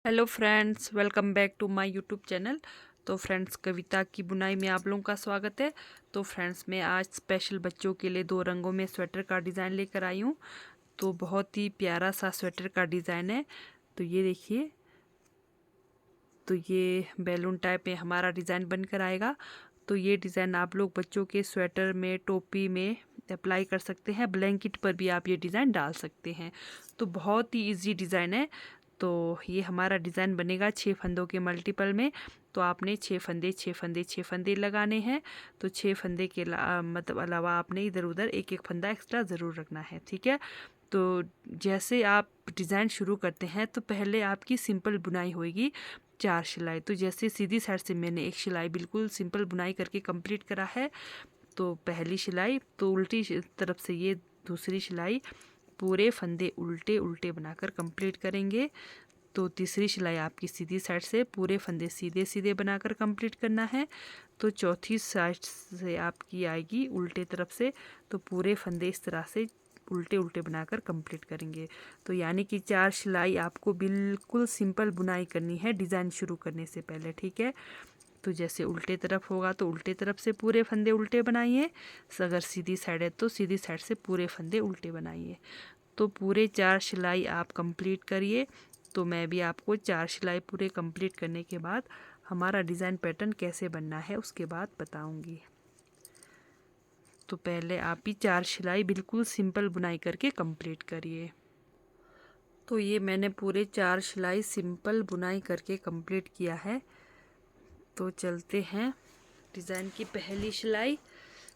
Hello friends, welcome back to my YouTube channel. तो friends, कविता की बुनाई में आप लोगों का स्वागत है। तो फ्रेंड्स, मैं आज स्पेशल बच्चों के लिए 2 रंगों में स्वेटर का डिज़ाइन लेकर आई हूँ। तो बहुत ही प्यारा सा स्वेटर का डिज़ाइन है। तो ये देखिए, तो ये बैलून टाइप में हमारा डिज़ाइन बनकर आएगा। तो ये डिज़ाइन आप लोग बच्चों के स्वेटर में, टोपी में अप्लाई कर सकते हैं। ब्लैंकेट पर भी आप ये डिज़ाइन डाल सकते हैं। तो बहुत ही इजी डिज़ाइन है। तो ये हमारा डिज़ाइन बनेगा 6 फंदों के मल्टीपल में। तो आपने 6 फंदे लगाने हैं। तो 6 फंदे के मतलब अलावा आपने इधर उधर एक एक फंदा एक्स्ट्रा ज़रूर रखना है, ठीक है। तो जैसे आप डिज़ाइन शुरू करते हैं तो पहले आपकी सिंपल बुनाई होगी 4 सिलाई। तो जैसे सीधी साइड से मैंने एक सिलाई बिल्कुल सिंपल बुनाई करके कंप्लीट करा है। तो पहली सिलाई, तो उल्टी तरफ से ये दूसरी सिलाई, पूरे फंदे उल्टे उल्टे बनाकर कंप्लीट करेंगे। तो तीसरी सिलाई आपकी सीधी साइड से पूरे फंदे सीधे सीधे बनाकर कंप्लीट करना है। तो चौथी साइड से आपकी आएगी उल्टे तरफ से। तो पूरे फंदे इस तरह से उल्टे उल्टे बनाकर कंप्लीट करेंगे। तो यानी कि 4 सिलाई आपको बिल्कुल सिंपल बुनाई करनी है डिज़ाइन शुरू करने से पहले, ठीक है। तो जैसे उल्टे तरफ होगा तो उल्टे तरफ से पूरे फंदे उल्टे बनाइए। अगर सीधी साइड है तो सीधी साइड से पूरे फंदे उल्टे बनाइए। तो पूरे 4 सिलाई आप कंप्लीट करिए। तो मैं भी आपको 4 सिलाई पूरे कंप्लीट करने के बाद हमारा डिज़ाइन पैटर्न कैसे बनना है उसके बाद बताऊंगी। तो पहले आप ही 4 सिलाई बिल्कुल सिंपल बुनाई करके कंप्लीट करिए। तो ये मैंने पूरे 4 सिलाई सिंपल बुनाई करके कंप्लीट किया है। तो चलते हैं, डिज़ाइन की पहली सिलाई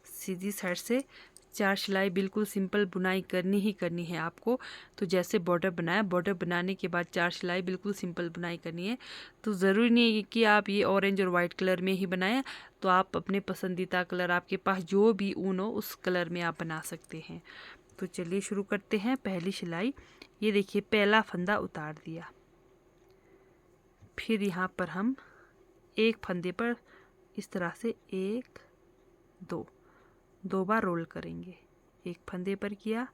सीधी साइड से 4 सिलाई बिल्कुल सिंपल बुनाई करनी है आपको। तो जैसे बॉर्डर बनाया, बॉर्डर बनाने के बाद 4 सिलाई बिल्कुल सिंपल बुनाई करनी है। तो ज़रूरी नहीं है कि आप ये ऑरेंज और वाइट कलर में ही बनाएं। तो आप अपने पसंदीदा कलर, आपके पास जो भी ऊन हो उस कलर में आप बना सकते हैं। तो चलिए शुरू करते हैं। पहली सिलाई, ये देखिए पहला फंदा उतार दिया। फिर यहाँ पर हम एक फंदे पर इस तरह से एक दो दो बार रोल करेंगे। एक फंदे पर किया,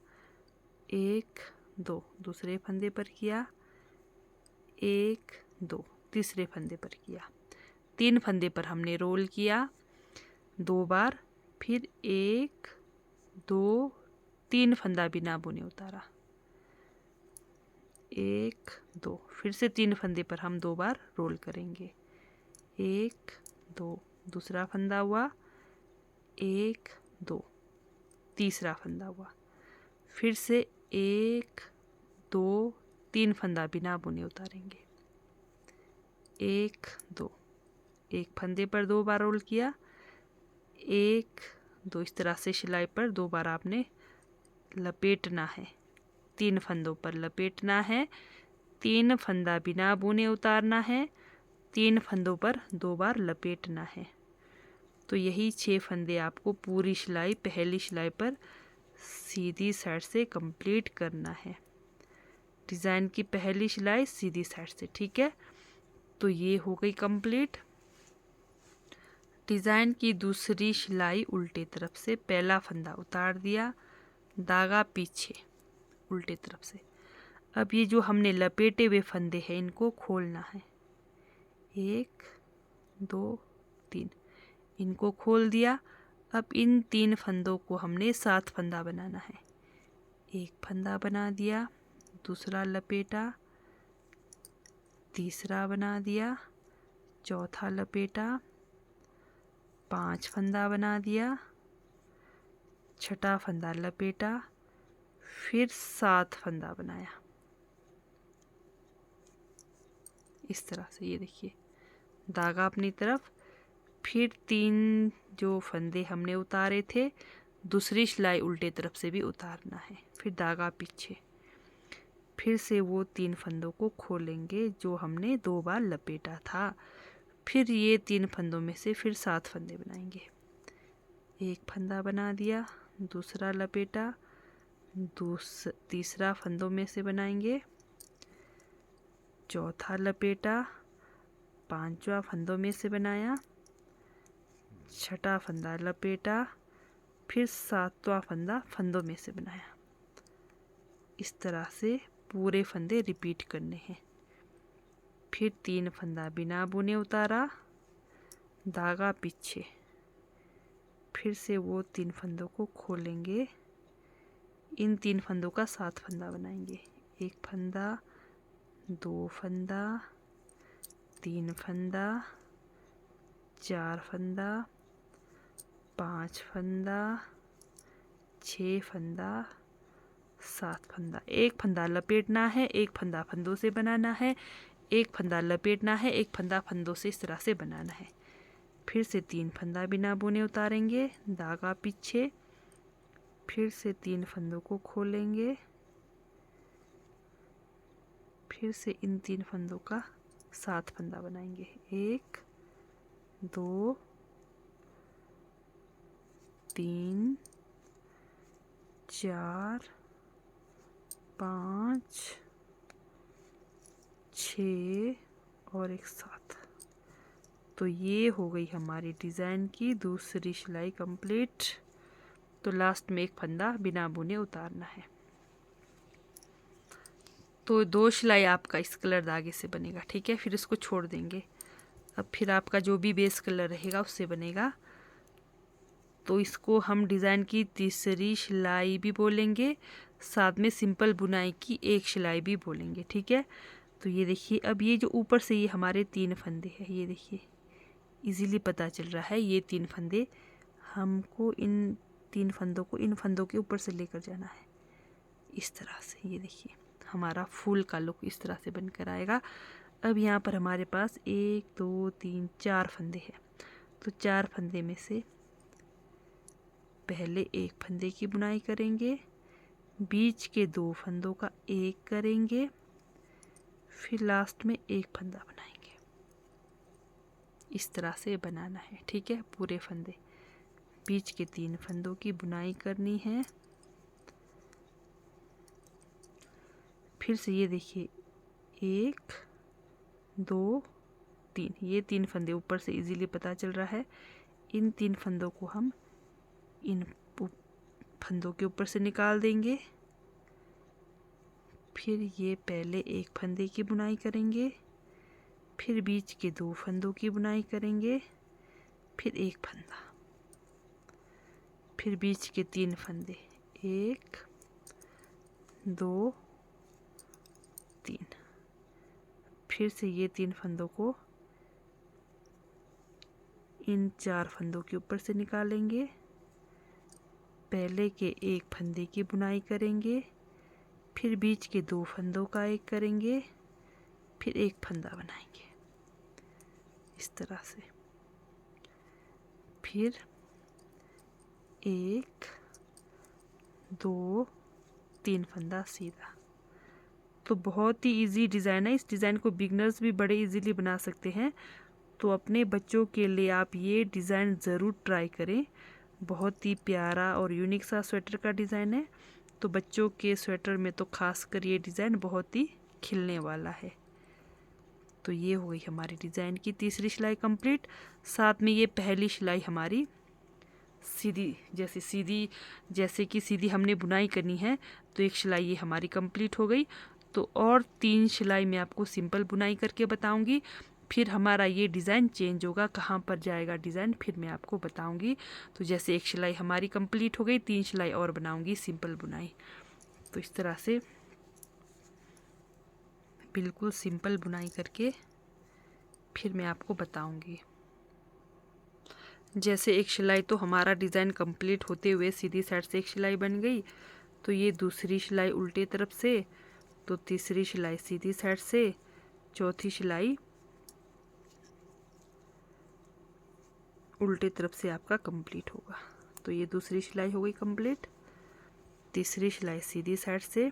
एक दो, दूसरे फंदे पर किया, एक दो, तीसरे फंदे पर किया। 3 फंदे पर हमने रोल किया 2 बार। फिर एक दो, 3 फंदा बिना बुने उतारा, एक दो, फिर से 3 फंदे पर हम 2 बार रोल करेंगे। एक दो, दूसरा फंदा हुआ, एक दो, तीसरा फंदा हुआ, फिर से एक दो, 3 फंदा बिना बुने उतारेंगे। एक दो, एक फंदे पर 2 बार रोल किया, एक दो, इस तरह से सिलाई पर 2 बार आपने लपेटना है। 3 फंदों पर लपेटना है, 3 फंदा बिना बुने उतारना है, 3 फंदों पर 2 बार लपेटना है। तो यही 6 फंदे आपको पूरी सिलाई पहली सिलाई पर सीधी साइड से कंप्लीट करना है। डिज़ाइन की पहली सिलाई सीधी साइड से, ठीक है। तो ये हो गई कंप्लीट। डिज़ाइन की दूसरी सिलाई उल्टे तरफ से पहला फंदा उतार दिया, धागा पीछे उल्टे तरफ से। अब ये जो हमने लपेटे हुए फंदे हैं इनको खोलना है। एक दो तीन, इनको खोल दिया। अब इन 3 फंदों को हमने 7 फंदा बनाना है। एक फंदा बना दिया, दूसरा लपेटा, तीसरा बना दिया, चौथा लपेटा, 5 फंदा बना दिया, छठा फंदा लपेटा, फिर 7 फंदा बनाया। इस तरह से ये देखिए, धागा अपनी तरफ, फिर 3 जो फंदे हमने उतारे थे दूसरी सिलाई उल्टे तरफ से भी उतारना है। फिर धागा पीछे, फिर से वो 3 फंदों को खोलेंगे जो हमने 2 बार लपेटा था। फिर ये 3 फंदों में से फिर 7 फंदे बनाएंगे। एक फंदा बना दिया, दूसरा लपेटा, तीसरा फंदों में से बनाएंगे, चौथा लपेटा, पांचवा फंदों में से बनाया, छठा फंदा लपेटा, फिर 7वां फंदा फंदों में से बनाया। इस तरह से पूरे फंदे रिपीट करने हैं। फिर 3 फंदा बिना बुने उतारा, धागा पीछे, फिर से वो 3 फंदों को खोलेंगे। इन 3 फंदों का 7 फंदा बनाएंगे। 1 फंदा, 2 फंदा, 3 फंदा, 4 फंदा, 5 फंदा, 6 फंदा, 7 फंदा। 1 फंदा लपेटना है, 1 फंदा फंदों से बनाना है, 1 फंदा लपेटना है, 1 फंदा फंदों से इस तरह से बनाना है। फिर से 3 फंदा बिना बुने उतारेंगे, धागा पीछे, फिर से 3 फंदों को खोलेंगे, फिर से इन 3 फंदों का 7 फंदा बनाएंगे। 1 2 3 4 5 6 और एक 7। तो ये हो गई हमारी डिज़ाइन की दूसरी सिलाई कंप्लीट। तो लास्ट में 1 फंदा बिना बुने उतारना है। तो 2 सिलाई आपका इस कलर धागे से बनेगा, ठीक है। फिर इसको छोड़ देंगे। अब फिर आपका जो भी बेस कलर रहेगा उससे बनेगा। तो इसको हम डिज़ाइन की तीसरी सिलाई भी बोलेंगे, साथ में सिंपल बुनाई की एक सिलाई भी बोलेंगे, ठीक है। तो ये देखिए, अब ये जो ऊपर से ये हमारे 3 फंदे हैं, ये देखिए इजीली पता चल रहा है। ये 3 फंदे हमको इन 3 फंदों को इन फंदों के ऊपर से लेकर जाना है इस तरह से। ये देखिए हमारा फूल का लुक इस तरह से बनकर आएगा। अब यहाँ पर हमारे पास 1 2 3 4 फंदे हैं। तो 4 फंदे में से पहले 1 फंदे की बुनाई करेंगे, बीच के 2 फंदों का 1 करेंगे, फिर लास्ट में 1 फंदा बनाएंगे। इस तरह से बनाना है, ठीक है। पूरे फंदे, बीच के 3 फंदों की बुनाई करनी है। फिर से ये देखिए 1 2 3, ये 3 फंदे ऊपर से इजीली पता चल रहा है। इन 3 फंदों को हम इन फंदों के ऊपर से निकाल देंगे। फिर ये पहले 1 फंदे की बुनाई करेंगे, फिर बीच के 2 फंदों की बुनाई करेंगे, फिर 1 फंदा, फिर बीच के 3 फंदे, 1 2 3, फिर से ये 3 फंदों को इन 4 फंदों के ऊपर से निकालेंगे, पहले के 1 फंदे की बुनाई करेंगे, फिर बीच के 2 फंदों का 1 करेंगे, फिर 1 फंदा बनाएंगे इस तरह से। फिर 1 2 3 फंदा सीधा। तो बहुत ही इजी डिज़ाइन है। इस डिज़ाइन को बिगनर्स भी बड़े इजीली बना सकते हैं। तो अपने बच्चों के लिए आप ये डिज़ाइन ज़रूर ट्राई करें। बहुत ही प्यारा और यूनिक सा स्वेटर का डिज़ाइन है। तो बच्चों के स्वेटर में तो खासकर ये डिज़ाइन बहुत ही खिलने वाला है। तो ये हो गई हमारी डिज़ाइन की तीसरी सिलाई कंप्लीट। साथ में ये पहली सिलाई हमारी सीधी, जैसे कि सीधी हमने बुनाई करनी है। तो एक सिलाई ये हमारी कंप्लीट हो गई। तो और 3 सिलाई मैं आपको सिंपल बुनाई करके बताऊंगी। फिर हमारा ये डिज़ाइन चेंज होगा, कहाँ पर जाएगा डिज़ाइन फिर मैं आपको बताऊंगी। तो जैसे एक सिलाई हमारी कंप्लीट हो गई, 3 सिलाई और बनाऊंगी सिंपल बुनाई। तो इस तरह से बिल्कुल सिंपल बुनाई करके फिर मैं आपको बताऊंगी। जैसे एक सिलाई तो हमारा डिज़ाइन कंप्लीट होते हुए सीधी साइड से एक सिलाई बन गई। तो ये दूसरी सिलाई उल्टे तरफ से, तो तीसरी सिलाई सीधी साइड से, चौथी सिलाई उल्टे तरफ से आपका कंप्लीट होगा। तो ये दूसरी सिलाई हो गई कंप्लीट। तीसरी सिलाई सीधी साइड से,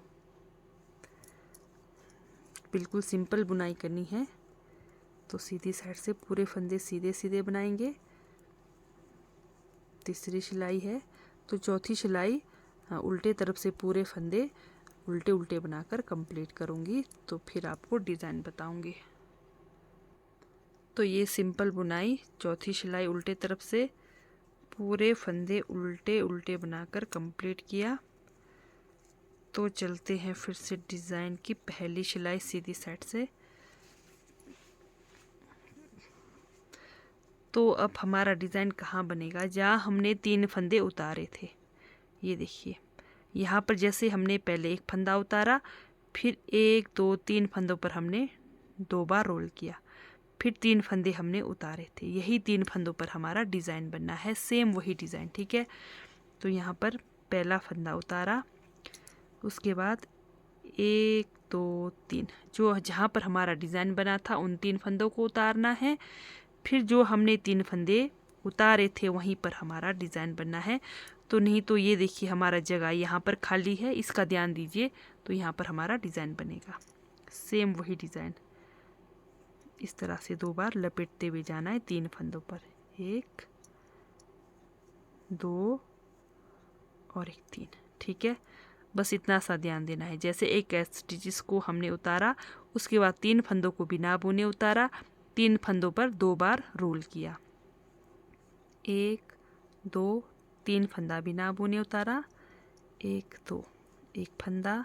बिल्कुल सिंपल बुनाई करनी है। तो सीधी साइड से पूरे फंदे सीधे सीधे बनाएंगे। तीसरी सिलाई है, तो चौथी सिलाई उल्टे तरफ से पूरे फंदे उल्टे उल्टे बनाकर कंप्लीट करूँगी। तो फिर आपको डिज़ाइन बताऊँगी। तो ये सिंपल बुनाई, चौथी सिलाई उल्टे तरफ से पूरे फंदे उल्टे उल्टे बनाकर कंप्लीट किया। तो चलते हैं फिर से डिज़ाइन की पहली सिलाई सीधी साइड से। तो अब हमारा डिज़ाइन कहाँ बनेगा, जहाँ हमने 3 फंदे उतारे थे। ये देखिए यहाँ पर जैसे हमने पहले एक फंदा उतारा, फिर 1 2 3 फंदों पर हमने 2 बार रोल किया, फिर 3 फंदे हमने उतारे थे। यही 3 फंदों पर हमारा डिज़ाइन बनना है, सेम वही डिज़ाइन। ठीक है, तो यहाँ पर पहला फंदा उतारा, उसके बाद 1 2 3, जो जहाँ पर हमारा डिज़ाइन बना था उन 3 फंदों को उतारना है। फिर जो हमने 3 फंदे उतारे थे वहीं पर हमारा डिज़ाइन बनना है। तो नहीं तो ये देखिए हमारा जगह यहाँ पर खाली है, इसका ध्यान दीजिए। तो यहाँ पर हमारा डिज़ाइन बनेगा, सेम वही डिज़ाइन। इस तरह से 2 बार लपेटते हुए जाना है 3 फंदों पर, 1 2 और 1 3। ठीक है, बस इतना सा ध्यान देना है। जैसे एक स्टिचेस को हमने उतारा, उसके बाद 3 फंदों को बिना बुने उतारा, 3 फंदों पर 2 बार रोल किया, 1 2 3 फंदा बिना बुने उतारा, 1 2 1 फंदा,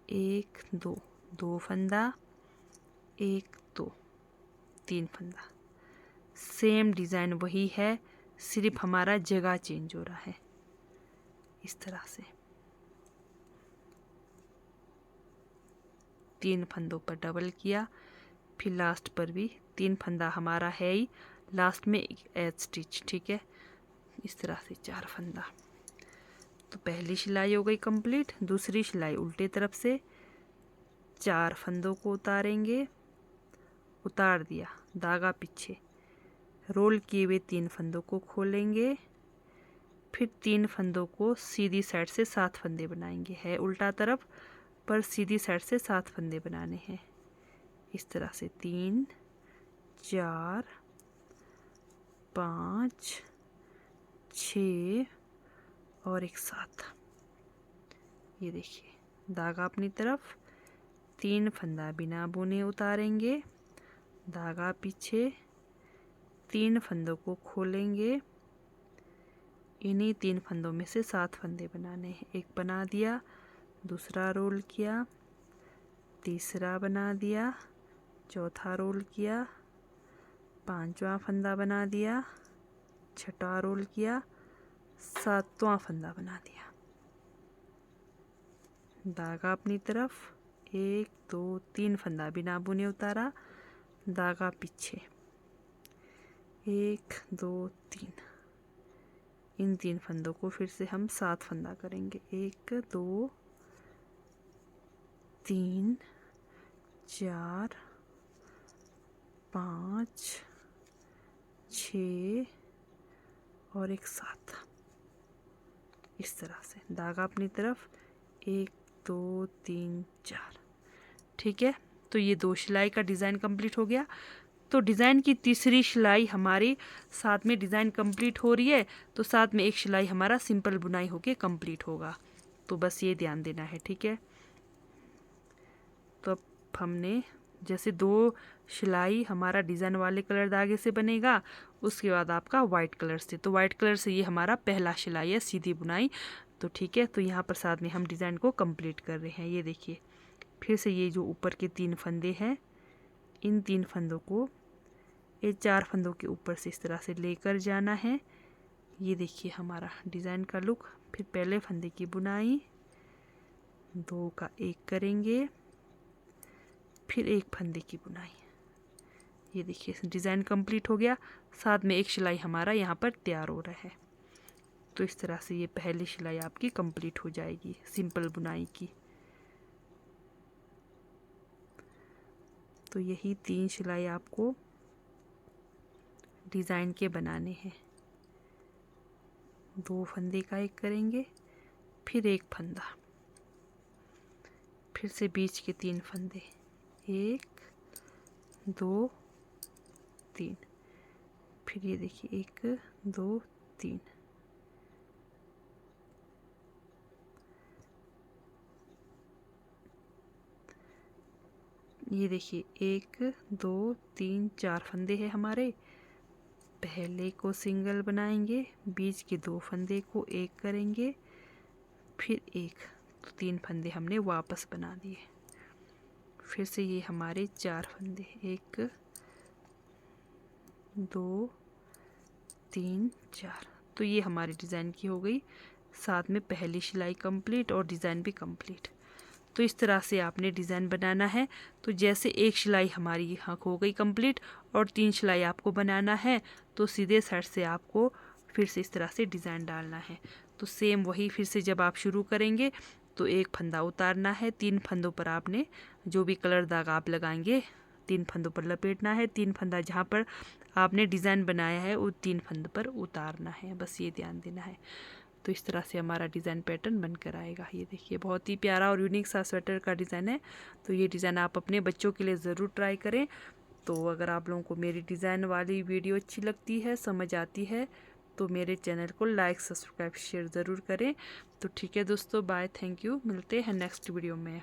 1 2 2 फंदा, 1 2 3 फंदा। सेम डिज़ाइन वही है, सिर्फ हमारा जगह चेंज हो रहा है। इस तरह से 3 फंदों पर डबल किया, फिर लास्ट पर भी 3 फंदा हमारा है ही, लास्ट में एक स्टिच। ठीक है, इस तरह से 4 फंदा। तो पहली सिलाई हो गई कंप्लीट। दूसरी सिलाई उल्टे तरफ से 4 फंदों को उतारेंगे, उतार दिया, धागा पीछे, रोल किए हुए 3 फंदों को खोलेंगे, फिर 3 फंदों को सीधी साइड से 7 फंदे बनाएंगे। है उल्टा तरफ, पर सीधी साइड से 7 फंदे बनाने हैं। इस तरह से 3 4 5 6 और एक 7। ये देखिए धागा अपनी तरफ, 3 फंदा बिना बुने उतारेंगे, धागा पीछे, 3 फंदों को खोलेंगे, इन्हीं 3 फंदों में से 7 फंदे बनाने हैं। एक बना दिया, दूसरा रोल किया, तीसरा बना दिया, चौथा रोल किया, 5वां फंदा बना दिया, छठा रोल किया, 7वां फंदा बना दिया, धागा अपनी तरफ, 1 2 3 फंदा बिना बुने उतारा, धागा पीछे, 1 2 3। इन 3 फंदों को फिर से हम 7 फंदा करेंगे, 1 2 3 4 5 6 और एक 7। इस तरह से धागा अपनी तरफ, 1 2 3 4। ठीक है, तो ये 2 सिलाई का डिज़ाइन कंप्लीट हो गया। तो डिज़ाइन की तीसरी सिलाई हमारी साथ में डिज़ाइन कंप्लीट हो रही है, तो साथ में एक सिलाई हमारा सिंपल बुनाई होके कंप्लीट होगा। तो बस ये ध्यान देना है। ठीक है, तो अब हमने जैसे 2 सिलाई हमारा डिज़ाइन वाले कलर धागे से बनेगा, उसके बाद आपका वाइट कलर से। तो वाइट कलर से ये हमारा पहला सिलाई है, सीधी बुनाई। तो ठीक है, तो यहाँ पर साथ में हम डिज़ाइन को कंप्लीट कर रहे हैं। ये देखिए फिर से ये जो ऊपर के 3 फंदे हैं, इन 3 फंदों को ये 4 फंदों के ऊपर से इस तरह से लेकर जाना है। ये देखिए हमारा डिज़ाइन का लुक। फिर पहले फंदे की बुनाई, 2 का 1 करेंगे, फिर 1 फंदे की बुनाई। ये देखिए डिज़ाइन कंप्लीट हो गया, साथ में एक सिलाई हमारा यहाँ पर तैयार हो रहा है। तो इस तरह से ये पहली सिलाई आपकी कंप्लीट हो जाएगी सिंपल बुनाई की। तो यही 3 सिलाई आपको डिज़ाइन के बनाने हैं। 2 फंदे का 1 करेंगे, फिर 1 फंदा, फिर से बीच के 3 फंदे, 1 2 3, फिर ये देखिए 1 2 3। ये देखिए 1 2 3 4 फंदे हैं हमारे। पहले को सिंगल बनाएंगे, बीच के 2 फंदे को 1 करेंगे, फिर 1, तो 3 फंदे हमने वापस बना दिए। फिर से ये हमारे 4 फंदे, 1 2 3 4। तो ये हमारी डिज़ाइन की हो गई, साथ में पहली सिलाई कंप्लीट और डिज़ाइन भी कंप्लीट। तो इस तरह से आपने डिज़ाइन बनाना है। तो जैसे एक सिलाई हमारी यहाँ हो गई कंप्लीट और 3 सिलाई आपको बनाना है, तो सीधे साइड से आपको फिर से इस तरह से डिज़ाइन डालना है। तो सेम वही फिर से जब आप शुरू करेंगे तो एक फंदा उतारना है, 3 फंदों पर आपने जो भी कलर दाग आप लगाएंगे 3 फंदों पर लपेटना है। 3 फंदा जहाँ पर आपने डिज़ाइन बनाया है वो 3 फंद पर उतारना है, बस ये ध्यान देना है। तो इस तरह से हमारा डिज़ाइन पैटर्न बनकर आएगा। ये देखिए बहुत ही प्यारा और यूनिक सा स्वेटर का डिज़ाइन है। तो ये डिज़ाइन आप अपने बच्चों के लिए ज़रूर ट्राई करें। तो अगर आप लोगों को मेरी डिज़ाइन वाली वीडियो अच्छी लगती है, समझ आती है, तो मेरे चैनल को लाइक सब्सक्राइब शेयर ज़रूर करें। तो ठीक है दोस्तों, बाय, थैंक यू, मिलते हैं नेक्स्ट वीडियो में।